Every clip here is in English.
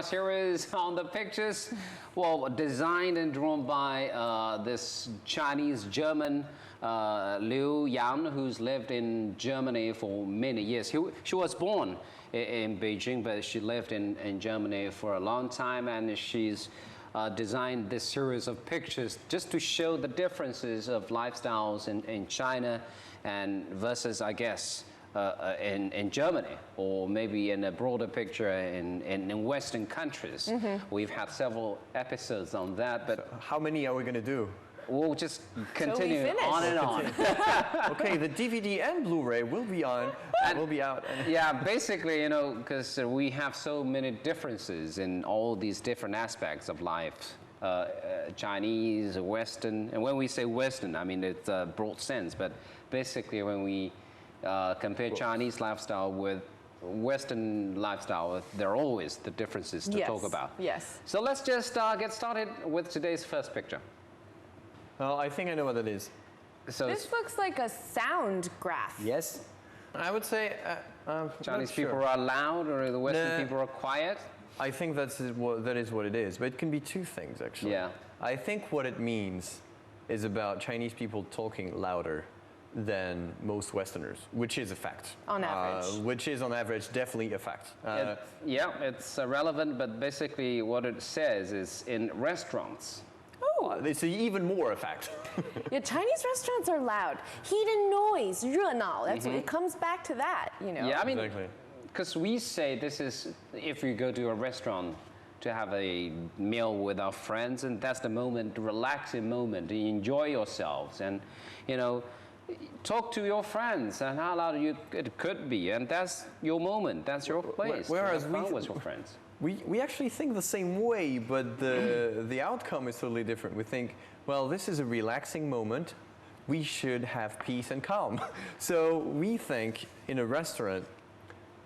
series on the pictures. Well, designed and drawn by this Chinese-German Liu Yan, who's lived in Germany for many years. She was born in Beijing, but she lived in Germany for a long time, and she's designed this series of pictures just to show the differences of lifestyles in China and versus, I guess, in Germany, or maybe in a broader picture in Western countries. We've had several episodes on that, but so how many are we going to do? We'll just continue on and on. Okay, the DVD and Blu-ray will be on. Will be out. Yeah, basically, you know, because we have so many differences in all these different aspects of life. Chinese, Western, and when we say Western, I mean it's a broad sense, but basically when we compare Chinese lifestyle with Western lifestyle, there are always the differences to talk about. Yes. So let's just get started with today's first picture. Well, I think I know what that is. So this looks like a sound graph. Yes. I would say Chinese people are loud, or the Western people are quiet. I think that is what it is, but it can be two things actually. Yeah. I think what it means is about Chinese people talking louder than most Westerners, which is a fact. On average. Which is on average definitely a fact. Yeah, it's relevant, but basically what it says is in restaurants. Oh. It's even more a fact. Yeah, Chinese restaurants are loud. Heat and noise, 热闹. That's what it comes back to that, you know. Yeah, I mean, exactly. Because we say this is, if we go to a restaurant to have a meal with our friends, and that's the moment, the relaxing moment, to enjoy yourselves, and, you know, talk to your friends and how loud it could be, and that's your moment, that's your place. Whereas with your friends. We actually think the same way, but the outcome is totally different. We think, well, this is a relaxing moment. We should have peace and calm. So we think in a restaurant,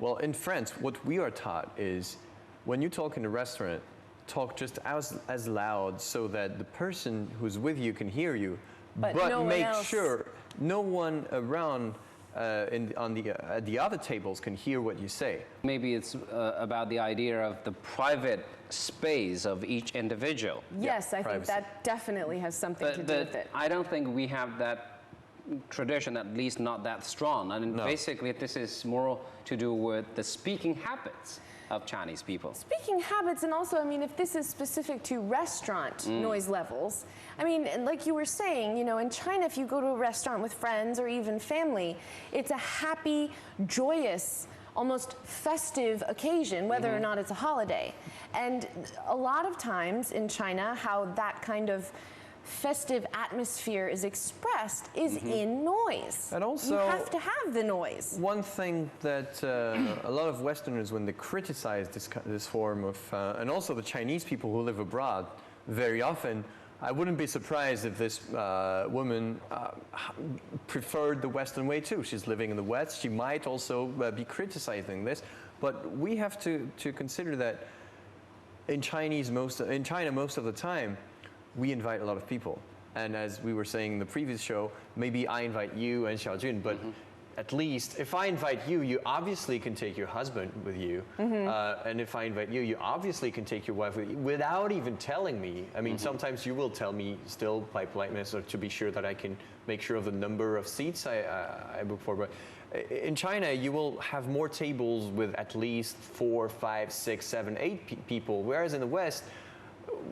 well, in France, what we are taught is when you talk in a restaurant, talk just as loud so that the person who's with you can hear you, but no make one else. sure no one around the other tables can hear what you say. Maybe it's about the idea of the private space of each individual. Yes, yeah, I think that definitely has something to do with it. I don't think we have that tradition, at least not that strong. And basically this is more to do with the speaking habits of Chinese people. Speaking habits, and also, I mean, if this is specific to restaurant noise levels, I mean, like you were saying, you know, in China, if you go to a restaurant with friends or even family, it's a happy, joyous, almost festive occasion, whether or not it's a holiday. And a lot of times in China, how that kind of festive atmosphere is expressed is in noise. And also, you have to have the noise. One thing that a lot of Westerners, when they criticize this form of, and also the Chinese people who live abroad, very often, I wouldn't be surprised if this woman preferred the Western way too. She's living in the West. She might also be criticizing this, but we have to consider that in China most of the time, we invite a lot of people. And as we were saying in the previous show, maybe I invite you and Xiaojun, but at least if I invite you, you obviously can take your husband with you. And if I invite you, you obviously can take your wife with you without even telling me. I mean, sometimes you will tell me still by politeness or to be sure that I can make sure of the number of seats I book for. But in China, you will have more tables with at least 4, 5, 6, 7, 8 people, whereas in the West,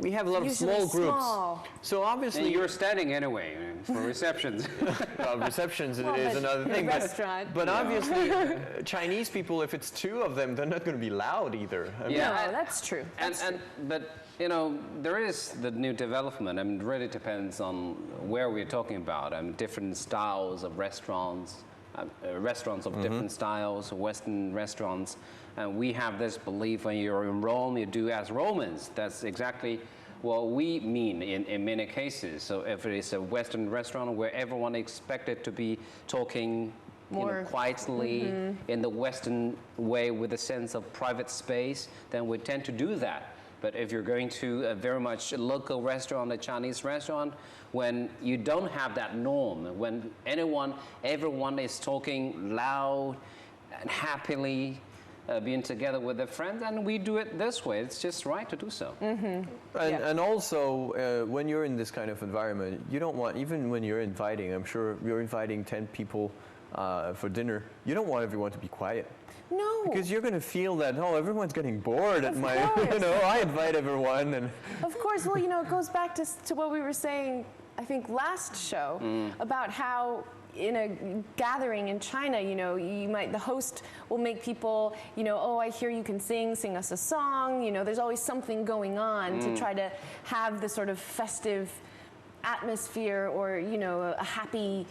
we have a lot of small groups. So obviously, and you're standing anyway for receptions. Well, receptions is another thing. But obviously, Chinese people, if it's 2 of them, they're not going to be loud either. I mean, no, that's true. But you know, there is the new development. I mean, it really depends on where we're talking about. I mean, different styles of restaurants. Restaurants of different styles, Western restaurants, and we have this belief when you're in Rome, you do as Romans. That's exactly what we mean in many cases. So if it is a Western restaurant where everyone is expected to be talking more quietly in the Western way with a sense of private space, then we tend to do that. But if you're going to a very much local restaurant, a Chinese restaurant, when you don't have that norm, when everyone is talking loud and happily, being together with their friends, and we do it this way. It's just right to do so. And also, when you're in this kind of environment, you don't want, even when you're inviting, I'm sure you're inviting 10 people for dinner, you don't want everyone to be quiet. No. Because you're going to feel that, oh, everyone's getting bored at my, I invite everyone. And Of course, well, it goes back to what we were saying, I think, last show about how in a gathering in China, the host will make people, oh, I hear you can sing us a song. There's always something going on to try to have the sort of festive atmosphere or, a happy,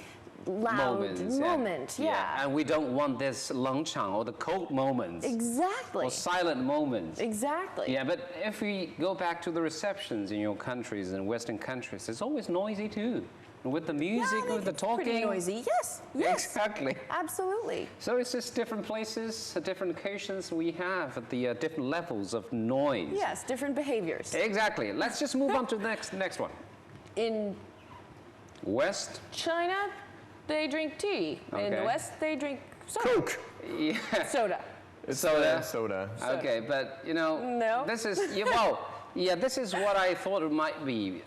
loud moment. Yeah. And we don't want this longchang or the cold moments. Exactly. Or silent moments. Exactly. Yeah, but if we go back to the receptions in your countries and Western countries, it's always noisy too. With the music, with the talking. Pretty noisy. Yes. Exactly. Absolutely. So it's just different places, different occasions we have at the different levels of noise. Yes, different behaviors. Exactly. Let's just move on to the next one. In West China, they drink tea. In the West, they drink soda. Coke. Yeah. Soda. It's soda. Okay, but No. this is this is what I thought it might be,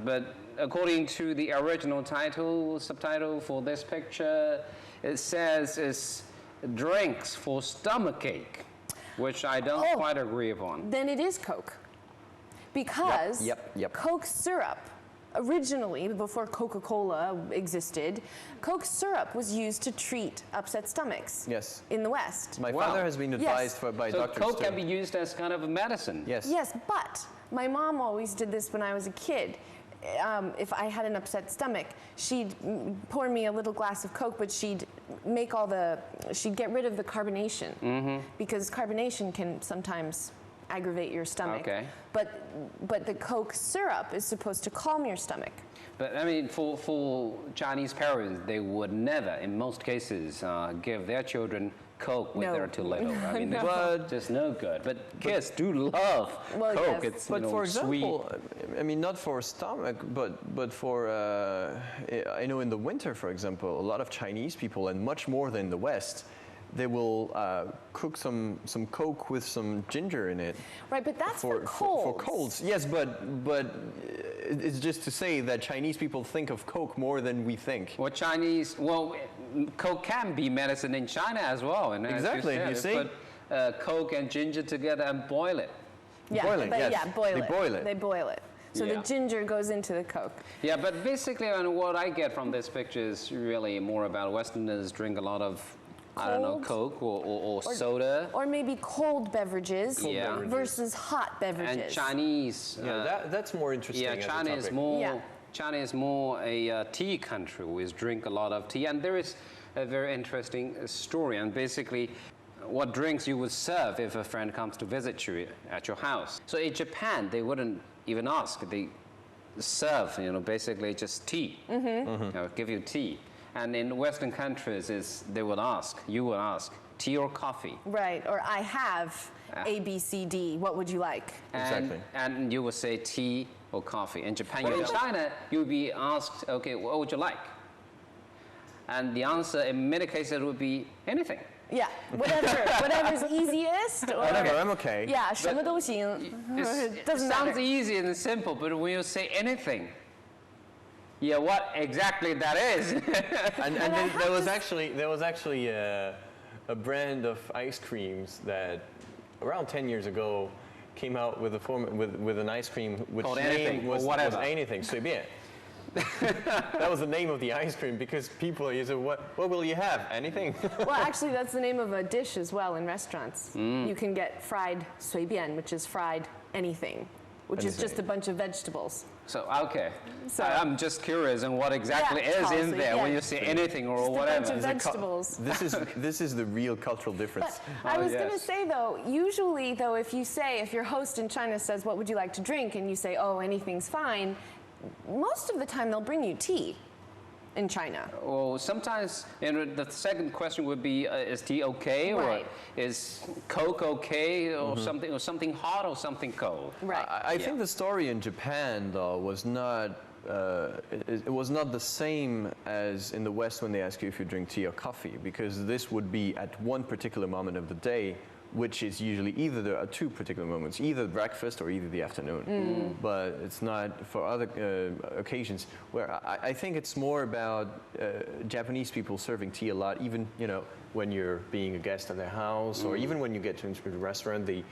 but according to the original subtitle for this picture, it says it's drinks for stomachache, which I don't quite agree upon. Then it is Coke. Because Yep. Coke syrup, originally, before Coca-Cola existed, Coke syrup was used to treat upset stomachs. Yes. In the West. My father has been advised by So doctors Coke too. can be used as kind of a medicine. Yes. Yes, but my mom always did this when I was a kid. If I had an upset stomach, she'd pour me a little glass of Coke, but she'd get rid of the carbonation because carbonation can sometimes aggravate your stomach. Okay. But the Coke syrup is supposed to calm your stomach. But I mean, for Chinese parents, they would never, in most cases, give their children Coke when they're too little. I mean, it's just no good. But kids do love Coke. Yes. It's But for example, sweet. I mean, not for stomach, but for, I know in the winter, for example, a lot of Chinese people, and much more than the West, they will cook some Coke with some ginger in it. Right, but that's for colds. For colds, yes, but it's just to say that Chinese people think of Coke more than we think. Coke can be medicine in China as well. And exactly, you see? Put Coke and ginger together and boil it. Yeah, boiling, but yes. boil They it. boil it. They boil it. So the ginger goes into the Coke. Yeah, but basically, what I get from this picture is really more about Westerners drink a lot of, I don't know, Coke or soda. Or maybe cold beverages beverages. versus hot beverages. And Chinese. That's more interesting. Yeah, as a China is topic. more. China is more a tea country. We drink a lot of tea, and there is a very interesting story. And basically, what drinks you would serve if a friend comes to visit you at your house. So in Japan, they wouldn't even ask. They serve, basically just tea. Give you tea. And in Western countries, you would ask, tea or coffee? Right, or I have A, B, C, D. What would you like? Exactly. And you would say tea or coffee. In Japan, in China, you would be asked, okay, what would you like? And the answer in many cases would be anything. Yeah, whatever's easiest. Or, Whatever, I'm okay. Yeah, 什么都行. It Doesn't sounds matter. easy and simple, but when you say anything, what exactly that is? And there was actually a brand of ice creams that around 10 years ago came out with with an ice cream which Called name anything, was or whatever. anything, 随便. That was the name of the ice cream because people you said, what will you have? Anything? Well, actually, that's the name of a dish as well in restaurants. You can get fried 随便, which is fried anything, which is just a bunch of vegetables. So, okay. So- I'm just curious on what exactly is in there when you say anything or Just whatever. a bunch of vegetables. This is the real cultural difference. But I was yes. going to say, though, usually, though, if your host in China says, what would you like to drink? And you say, oh, anything's fine. Most of the time, they'll bring you tea in China. Well, sometimes, the second question would be, is tea okay? Right. Or is Coke okay? Or something hot or something cold? Right. I think the story in Japan, though, was not. It was not the same as in the West when they ask you if you drink tea or coffee, because this would be at one particular moment of the day which is usually either there are two particular moments, either breakfast or either the afternoon. But it's not for other occasions where I think it's more about Japanese people serving tea a lot, even when you're being a guest at their house, or even when you get to a restaurant, they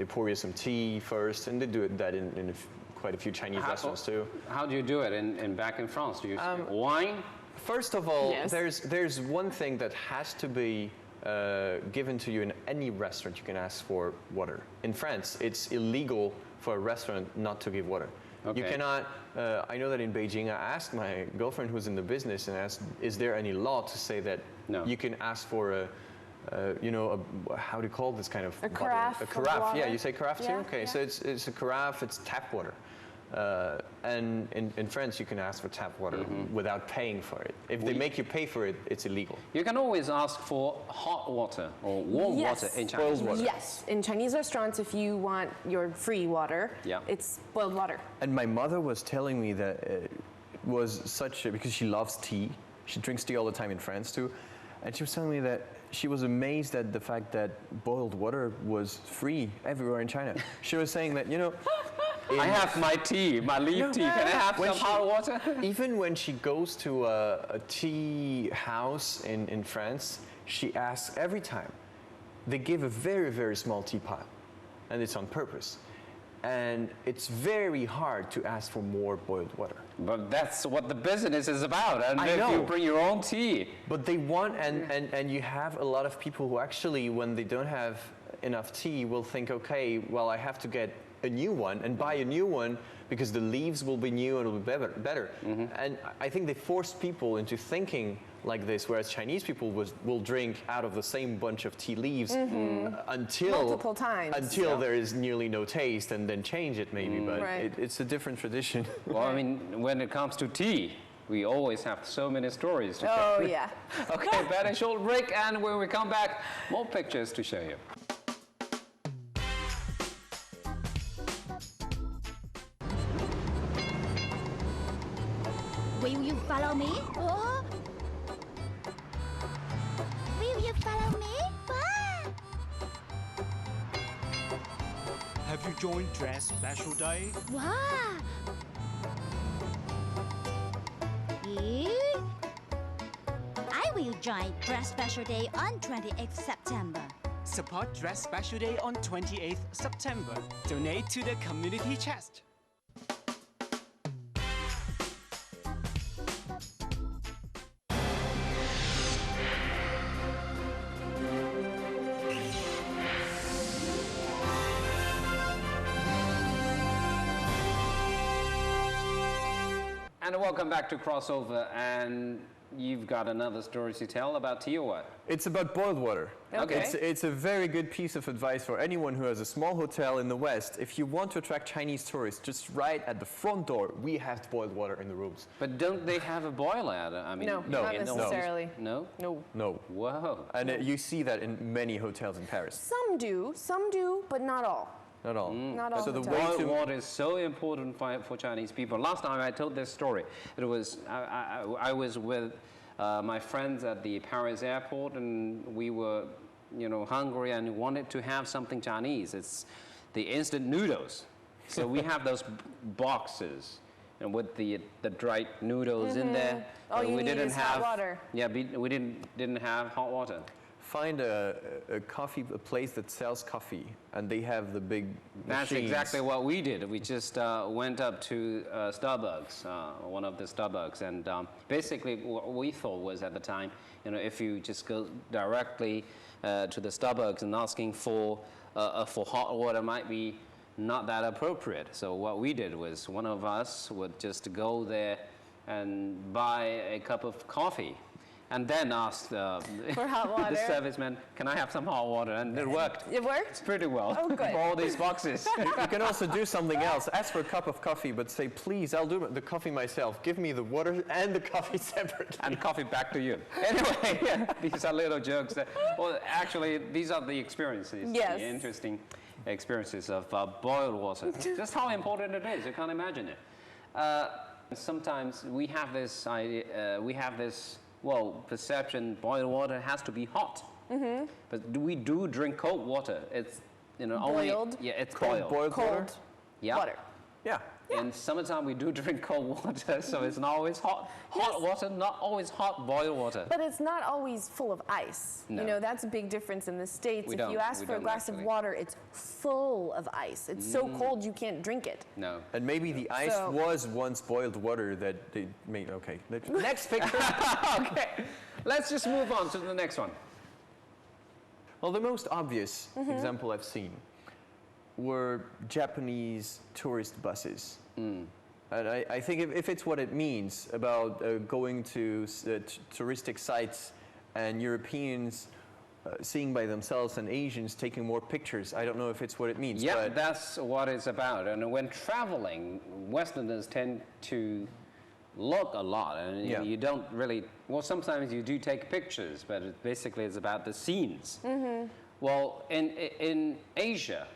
pour you some tea first, and they do that in quite a few Chinese restaurants too. How do you do it back in France? Do you use wine? First of all, Yes. there's one thing that has to be given to you in any restaurant. You can ask for water. In France, it's illegal for a restaurant not to give water. Okay. You cannot. I know that in Beijing, I asked my girlfriend who's in the business and asked, is there any law to say that you can ask for how do you call this kind of A water? carafe A of carafe. water? Yeah, you say carafe too. Yeah, Okay, yeah. so it's a carafe. It's tap water. And in France, you can ask for tap water without paying for it. If they make you pay for it, it's illegal. You can always ask for hot water or warm Yes. water in Chinese. Boiled water. Yes, in Chinese restaurants, if you want your free water, it's boiled water. And my mother was telling me that it was because she loves tea. She drinks tea all the time in France too. And she was telling me that she was amazed at the fact that boiled water was free everywhere in China. She was saying that, I have my tea, my leaf tea. Can I have some hot water? Even when she goes to a tea house in France, she asks every time. They give a very, very small teapot, and it's on purpose. And it's very hard to ask for more boiled water. But that's what the business is about. And I if know. you bring your own tea. But they want, and you have a lot of people who actually, when they don't have enough tea, will think, okay, well, I have to get a new one and buy a new one because the leaves will be new and it'll be better. And I think they forced people into thinking like this, whereas Chinese people will drink out of the same bunch of tea leaves until Multiple times. until there is nearly no taste, and then change it maybe. But Right. it's a different tradition. Well, I mean, when it comes to tea, we always have so many stories to tell. Oh, yeah. Okay, very short break, and when we come back, more pictures to show you. Will you follow me? Oh. Will you follow me? What? Have you joined Dress Special Day? Wow. You? I will join Dress Special Day on 28th September. Support Dress Special Day on 28th September. Donate to the community chest. And welcome back to Crossover, and you've got another story to tell about tea or what? It's about boiled water. Okay. It's a very good piece of advice for anyone who has a small hotel in the West. If you want to attract Chinese tourists, just right at the front door, we have boiled water in the rooms. But don't they have a boiler? I mean, No, No, not in the necessarily. No? No. No. Whoa. And you see that in many hotels in Paris. Some do, but not all. Not all. Not all So the hotels. way Boiled to water is so important for Chinese people. Last time I told this story, it was I was with my friends at the Paris airport, and we were, hungry and wanted to have something Chinese. It's the instant noodles. So we have those boxes, and with the dried noodles in there. All you we need didn't is have hot water. Yeah, we didn't have hot water. find a place that sells coffee, and they have the big That's machines. exactly what we did. We just went up to Starbucks, one of the Starbucks, and basically what we thought was at the time, if you just go directly to the Starbucks and asking for hot water might be not that appropriate. So what we did was one of us would just go there and buy a cup of coffee, and then ask For hot water? the serviceman, can I have some hot water? And it worked. It worked? Pretty well. Oh, good. For all these boxes. You can also do something else. Ask for a cup of coffee, but say, please, I'll do the coffee myself. Give me the water and the coffee separately. And coffee back to you. Anyway, these are little jokes. Well, actually, these are the experiences. Yes. The interesting experiences of boiled water. Just how important it is. You can't imagine it. Sometimes we have this idea, perception boiled water has to be hot. But we do drink cold water. It's Boiled? Yeah, it's Cold boiled water? Cold Yeah. water. Yeah. In summertime, we do drink cold water, so it's not always hot water, not always hot boiled water. But it's not always full of ice. No. You know, that's a big difference in the States. We If don't- you ask we for a don't glass actually. of water, it's full of ice. It's so cold you can't drink it. No. And maybe the ice So- was once boiled water that they made. Okay. Next picture. Okay, let's just move on to the next one. Well, the most obvious example I've seen were Japanese tourist buses. And I think if it's what it means about going to touristic sites and Europeans seeing by themselves and Asians taking more pictures, I don't know if it's what it means. Yeah, but that's what it's about. And when traveling, Westerners tend to look a lot, and Yeah. you don't really. Well, sometimes you do take pictures, but basically it's about the scenes. Well, in Asia,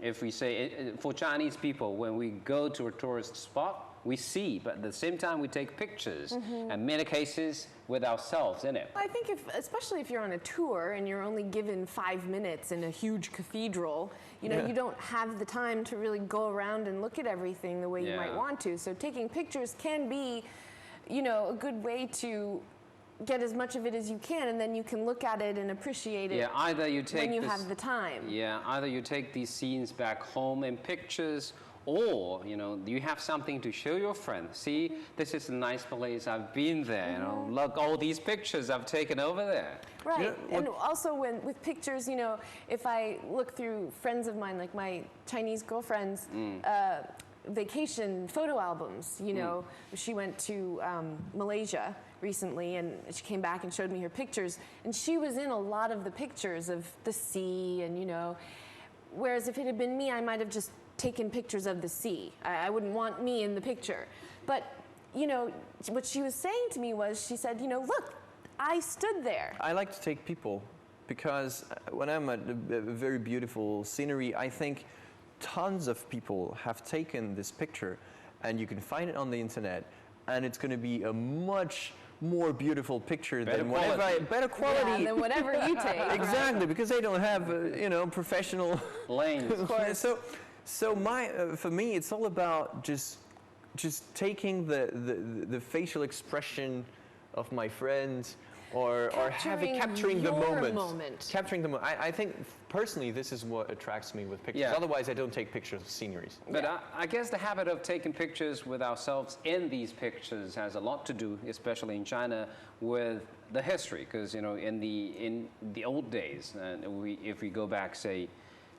if we say for Chinese people, when we go to a tourist spot, we see, but at the same time we take pictures, and in many cases with ourselves in it. I think especially if you're on a tour and you're only given 5 minutes in a huge cathedral, you know, Yeah. you don't have the time to really go around and look at everything the way you might Yeah. want to. So taking pictures can be, you know, a good way to get as much of it as you can, and then you can look at it and appreciate it Yeah, either you take when you this- have the time. Yeah, either you take these scenes back home in pictures, or you have something to show your friends. See, this is a nice place. I've been there. You know, look all these pictures I've taken over there. Right, Yeah, and also with pictures, you know, if I look through friends of mine, like my Chinese girlfriend's vacation photo albums, you know, she went to Malaysia recently and she came back and showed me her pictures, and she was in a lot of the pictures of the sea, and you know, whereas if it had been me, I might have just taken pictures of the sea. I wouldn't want me in the picture. But, you know, what she was saying to me was, she said, you know, look, I stood there. I like to take people because when I'm at a very beautiful scenery, I think tons of people have taken this picture, and you can find it on the internet, and it's going to be a much more beautiful picture Better than whatever quality. better quality. Yeah, than whatever you take. right? Exactly, because they don't have professional Lanes. course. So for me, it's all about just taking the facial expression of my friends, or capturing the your moment. Capturing the moment. I think personally, this is what attracts me with pictures. Yeah. Otherwise, I don't take pictures of sceneries. But I guess the habit of taking pictures with ourselves in these pictures has a lot to do, especially in China, with the history. Because in the old days, and if we go back, say,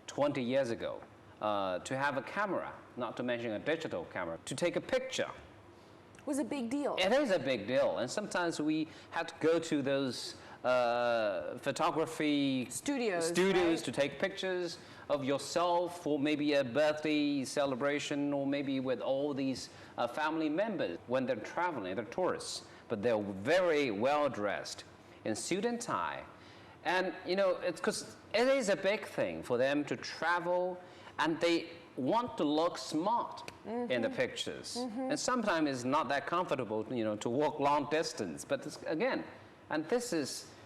20 years ago, to have a camera, not to mention a digital camera, to take a picture, Was a big deal. it is a big deal. And sometimes we had to go to those photography Studios, right? to take pictures of yourself for maybe a birthday celebration, or maybe with all these family members when they're traveling, they're tourists, but they're very well dressed in suit and tie. And it's because it is a big thing for them to travel, and they want to look smart in the pictures. And sometimes it's not that comfortable, to walk long distance. But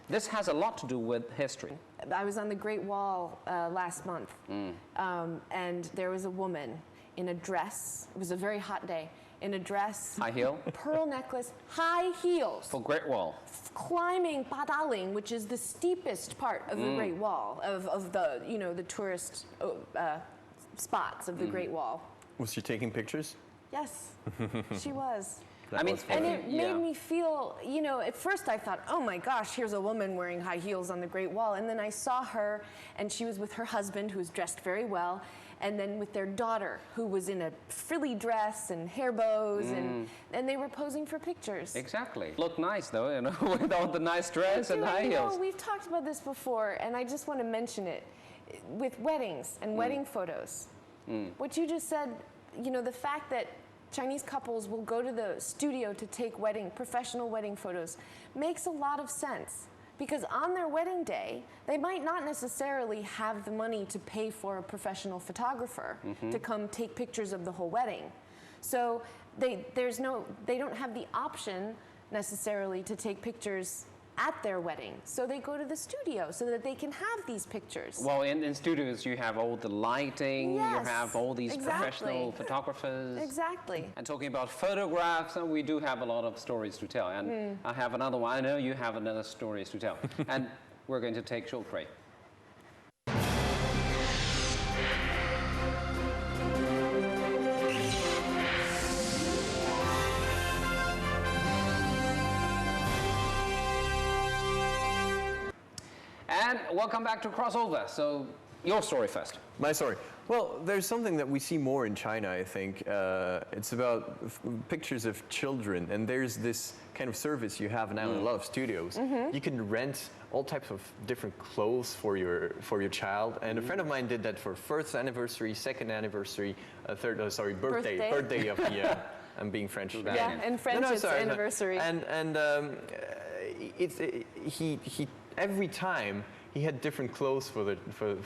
this has a lot to do with history. I was on the Great Wall last month, and there was a woman in a dress. It was a very hot day. In a dress, High heel pearl necklace, high heels, for Great Wall. climbing Badaling, which is the steepest part of the Great Wall, of the the tourist spots of the Great Wall. Was she taking pictures? Yes, she was. I mean, And it yeah. made me feel, at first I thought, oh my gosh, here's a woman wearing high heels on the Great Wall. And then I saw her, and she was with her husband, who was dressed very well, and then with their daughter, who was in a frilly dress and hair bows, and they were posing for pictures. Exactly. Look nice though, with all the nice dress and high heels. We've talked about this before, and I just want to mention it. With weddings and wedding photos, what you just said, the fact that Chinese couples will go to the studio to take professional wedding photos makes a lot of sense. Because on their wedding day, they might not necessarily have the money to pay for a professional photographer to come take pictures of the whole wedding. So they don't have the option necessarily to take pictures at their wedding. So they go to the studio so that they can have these pictures. Well, in studios, you have all the lighting, you Yes, have all these exactly. professional photographers. Exactly. And talking about photographs, we do have a lot of stories to tell. And I have another one. I know you have another stories to tell. And we're going to take a short break. And welcome back to Crossover. So, your story first. My story. Well, there's something that we see more in China, I think. It's about pictures of children, and there's this kind of service you have now in a lot of studios. You can rent all types of different clothes for your child, and a friend of mine did that for first anniversary, second anniversary, birthday of the. I'm being French. Yeah, and French it's anniversary. And he every time he had different clothes for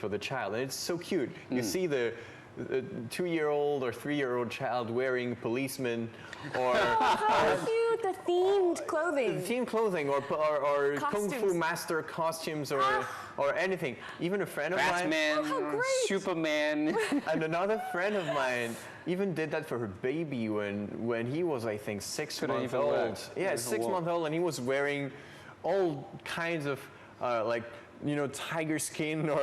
the child, and it's so cute. You see the 2-year-old or 3-year-old child wearing policeman, or How cute, the themed clothing. themed clothing, or kung fu Costumes. master costumes, or anything. Even a friend of mine, Batman, how great. Superman. and another friend of mine even did that for her baby when he was, I think, 6 Couldn't months even old. work. Yeah, Couldn't 6 walk. months old, and he was wearing all kinds of tiger skin, or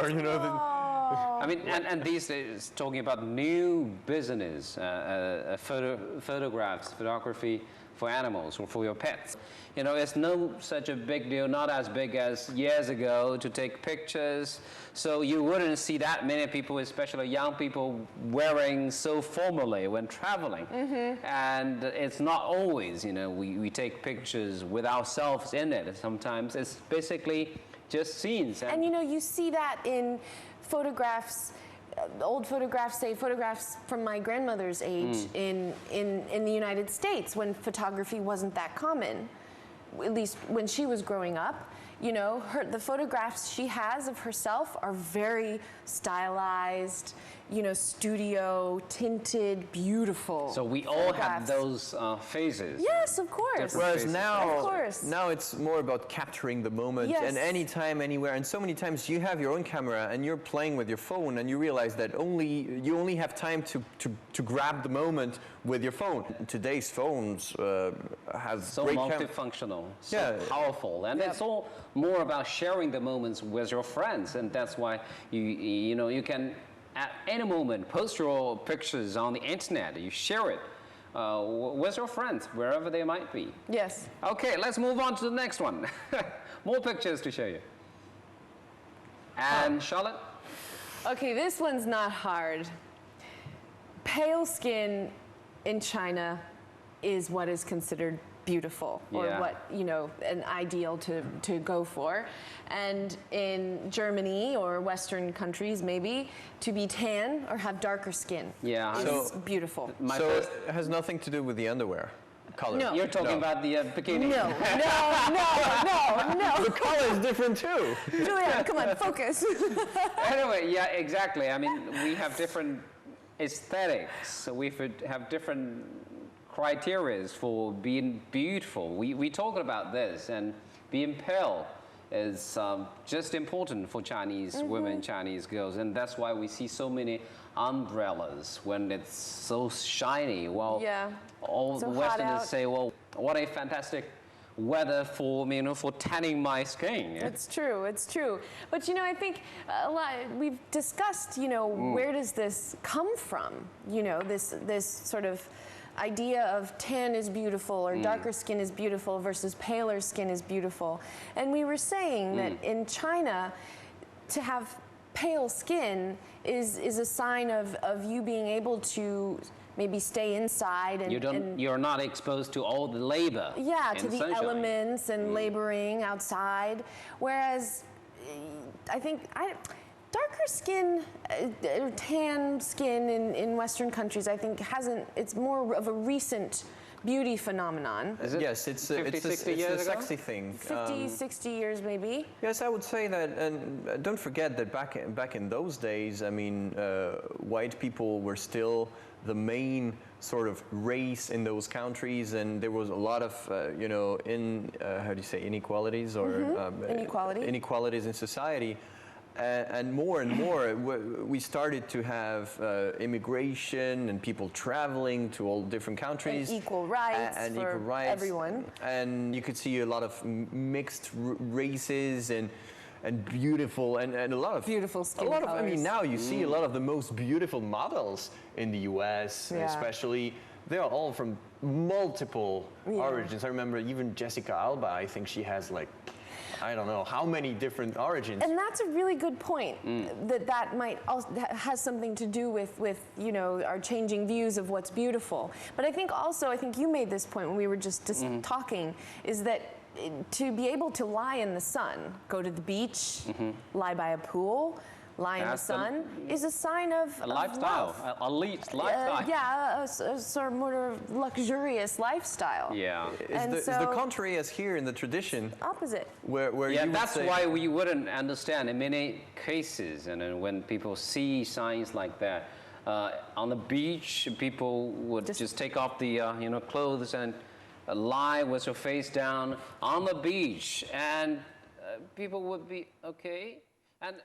I mean, and these days, talking about new business, photography for animals or for your pets. You know, it's no such a big deal, not as big as years ago, to take pictures. So you wouldn't see that many people, especially young people, wearing so formally when traveling. And it's not always, we take pictures with ourselves in it. Sometimes it's basically just scenes. And you see that in photographs, old photographs, say photographs from my grandmother's age in the United States, when photography wasn't that common, at least when she was growing up. The photographs she has of herself are very stylized, studio, tinted, beautiful. So we all have photographs. those phases. Yes, of course. Different Whereas faces. Of course. now it's more about capturing the moment, Yes. and anytime, anywhere. And so many times you have your own camera and you're playing with your phone, and you realize that you only have time to grab the moment with your phone. Today's phones have So great multifunctional, so Yeah. powerful, and it's all more about sharing the moments with your friends, and that's why you can at any moment post your pictures on the internet. You share it with your friends wherever they might be. Yes. Okay, let's move on to the next one. More pictures to show you. And Charlotte. Okay, this one's not hard. Pale skin in China is what is considered beautiful, or Yeah. what, an ideal to go for. And in Germany or Western countries, maybe, to be tan or have darker skin Yeah, is So- beautiful. My So first, it has nothing to do with the underwear color. No. you're talking No. about the bikini. No. The color is different too. Julian, come on, focus. Anyway, yeah, exactly. I mean, we have different aesthetics. So we have different criteria for being beautiful. We talk about this, and being pale is just important for Chinese women, Chinese girls, and that's why we see so many umbrellas when it's so shiny. Well, Yeah. all So the hot Westerners out. say, well, what a fantastic weather for for tanning my skin. It's true. But I think a lot we've discussed. Where does this come from? This sort of idea of tan is beautiful or darker skin is beautiful versus paler skin is beautiful. And we were saying that in China, to have pale skin is a sign of you being able to maybe stay inside and You're not exposed to all the labor. yeah, and to the sunshine. elements and laboring outside. Whereas I think darker skin, tan skin in Western countries, I think it's more of a recent beauty phenomenon. Is it Yes, it's 50, 60 a years ago? sexy thing. 50, 60 years maybe. Yes, I would say that, and don't forget that back in those days, I mean, white people were still the main sort of race in those countries, and there was a lot of, you know, how do you say, inequalities or inequalities in society. And more we started to have immigration and people traveling to all different countries. And equal rights and for equal rights. everyone. And you could see a lot of mixed races and beautiful and a lot of beautiful skin a lot colors. of, I mean, now you see a lot of the most beautiful models in the U.S. Especially. They are all from multiple origins. I remember even Jessica Alba. I think she has like, I don't know how many different origins. And that's a really good point. That might also has something to do with you know, our changing views of what's beautiful. But I think you made this point when we were just talking, is that to be able to lie in the sun, go to the beach, lie by a pool, lie in the sun, is a sign of a lifestyle, elite lifestyle. A sort of more luxurious lifestyle. Yeah. Is the contrary as here in the tradition? Opposite. Where you would that's say, why we wouldn't understand in many cases, and then when people see signs like that on the beach, people would just take off the you know, clothes and lie with your face down on the beach, and people would be okay. And